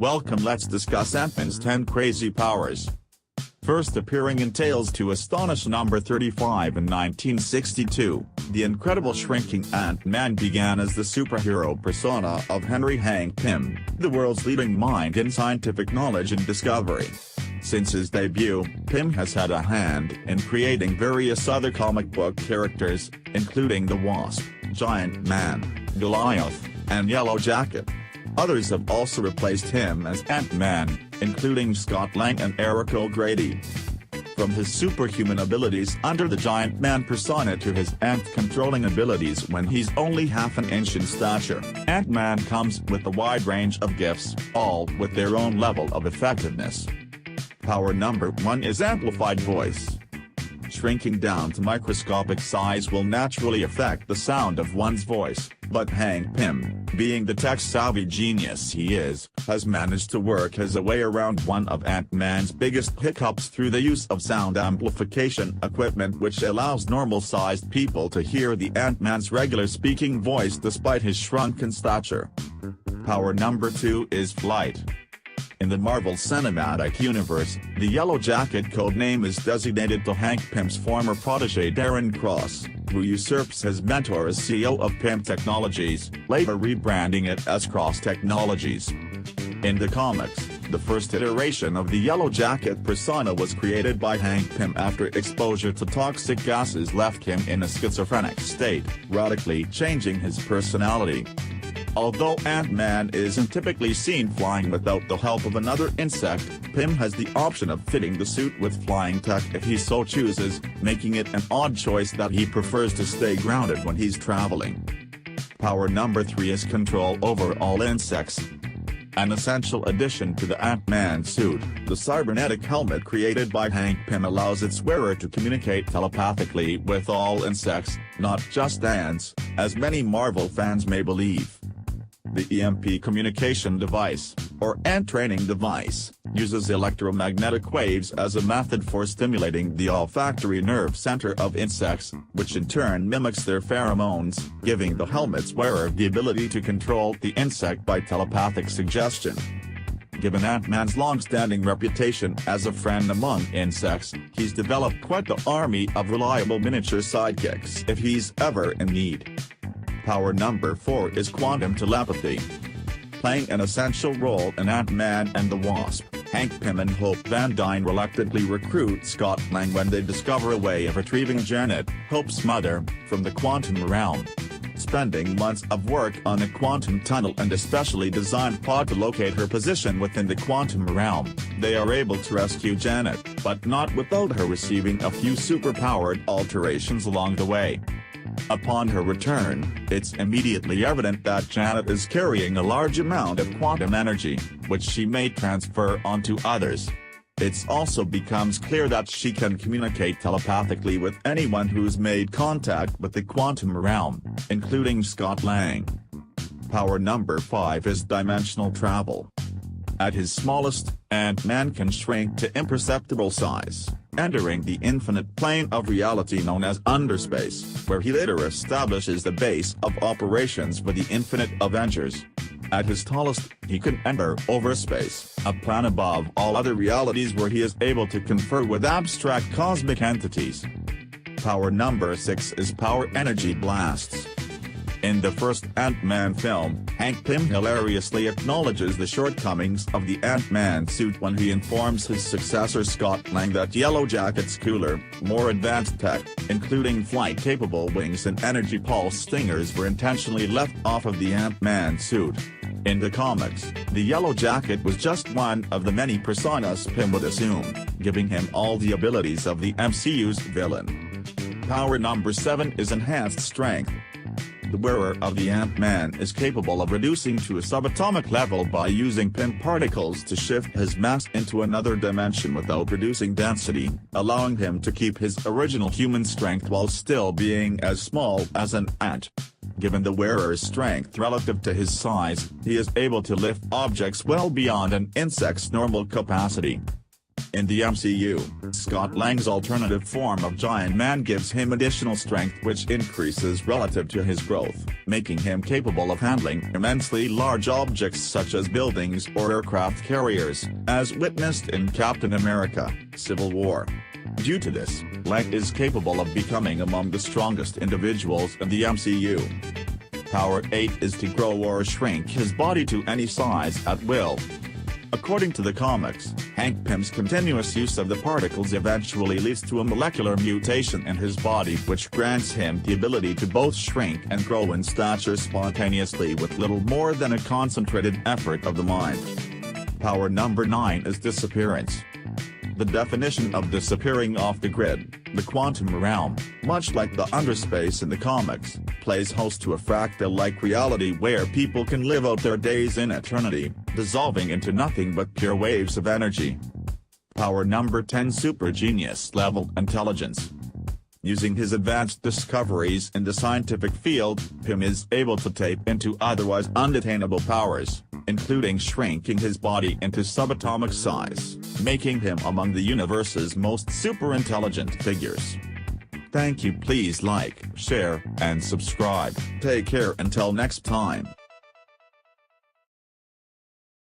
Welcome, let's discuss Ant-Man's 10 crazy powers. First appearing in Tales to Astonish number 35 in 1962, the incredible shrinking Ant-Man began as the superhero persona of Henry Hank Pym, the world's leading mind in scientific knowledge and discovery. Since his debut, Pym has had a hand in creating various other comic book characters, including the Wasp, Giant Man, Goliath, and Yellow Jacket. Others have also replaced him as Ant-Man, including Scott Lang and Eric O'Grady. From his superhuman abilities under the Giant Man persona to his ant-controlling abilities when he's only half an inch in stature, Ant-Man comes with a wide range of gifts, all with their own level of effectiveness. Power number 1 is amplified voice. Shrinking down to microscopic size will naturally affect the sound of one's voice, but Hank Pym, being the tech-savvy genius he is, has managed to work his way around one of Ant-Man's biggest hiccups through the use of sound amplification equipment, which allows normal-sized people to hear the Ant-Man's regular speaking voice despite his shrunken stature. Power number 2 is flight. In the Marvel Cinematic Universe, the Yellow Jacket codename is designated to Hank Pym's former protege Darren Cross, who usurps his mentor as CEO of Pym Technologies, later rebranding it as Cross Technologies. In the comics, the first iteration of the Yellow Jacket persona was created by Hank Pym after exposure to toxic gases left him in a schizophrenic state, radically changing his personality. Although Ant-Man isn't typically seen flying without the help of another insect, Pym has the option of fitting the suit with flying tech if he so chooses, making it an odd choice that he prefers to stay grounded when he's traveling. Power number 3 is control over all insects. An essential addition to the Ant-Man suit, the cybernetic helmet created by Hank Pym allows its wearer to communicate telepathically with all insects, not just ants, as many Marvel fans may believe. The EMP communication device, or ant training device, uses electromagnetic waves as a method for stimulating the olfactory nerve center of insects, which in turn mimics their pheromones, giving the helmet's wearer the ability to control the insect by telepathic suggestion. Given Ant-Man's long-standing reputation as a friend among insects, he's developed quite the army of reliable miniature sidekicks if he's ever in need. Power number 4 is quantum telepathy. Playing an essential role in Ant-Man and the Wasp, Hank Pym and Hope Van Dyne reluctantly recruit Scott Lang when they discover a way of retrieving Janet, Hope's mother, from the quantum realm. Spending months of work on a quantum tunnel and a specially designed pod to locate her position within the quantum realm, they are able to rescue Janet, but not without her receiving a few super-powered alterations along the way. Upon her return, it's immediately evident that Janet is carrying a large amount of quantum energy, which she may transfer onto others. It also becomes clear that she can communicate telepathically with anyone who's made contact with the quantum realm, including Scott Lang. Power number 5 is dimensional travel. At his smallest, Ant-Man can shrink to imperceptible size, entering the infinite plane of reality known as underspace, where he later establishes the base of operations for the Infinite Avengers. At his tallest, he can enter overspace, a plan above all other realities where he is able to confer with abstract cosmic entities. Power number 6 is power energy blasts. In the first Ant-Man film, Hank Pym hilariously acknowledges the shortcomings of the Ant-Man suit when he informs his successor Scott Lang that Yellow Jacket's cooler, more advanced tech, including flight-capable wings and energy pulse stingers, were intentionally left off of the Ant-Man suit. In the comics, the Yellow Jacket was just one of the many personas Pym would assume, giving him all the abilities of the MCU's villain. Power number 7 is enhanced strength. The wearer of the Ant-Man is capable of reducing to a subatomic level by using Pym particles to shift his mass into another dimension without reducing density, allowing him to keep his original human strength while still being as small as an ant. Given the wearer's strength relative to his size, he is able to lift objects well beyond an insect's normal capacity. In the MCU, Scott Lang's alternative form of Giant Man gives him additional strength which increases relative to his growth, making him capable of handling immensely large objects such as buildings or aircraft carriers, as witnessed in Captain America: Civil War. Due to this, Lang is capable of becoming among the strongest individuals in the MCU. Power 8 is to grow or shrink his body to any size at will. According to the comics, Hank Pym's continuous use of the particles eventually leads to a molecular mutation in his body which grants him the ability to both shrink and grow in stature spontaneously with little more than a concentrated effort of the mind. Power number 9 is disappearance. The definition of disappearing off the grid, the quantum realm, much like the underspace in the comics, plays host to a fractal-like reality where people can live out their days in eternity, dissolving into nothing but pure waves of energy. Power number 10, super genius level intelligence. Using his advanced discoveries in the scientific field, Pym is able to tap into otherwise unattainable powers, including shrinking his body into subatomic size, making him among the universe's most super-intelligent figures. Thank you. Please like, share, and subscribe. Take care until next time.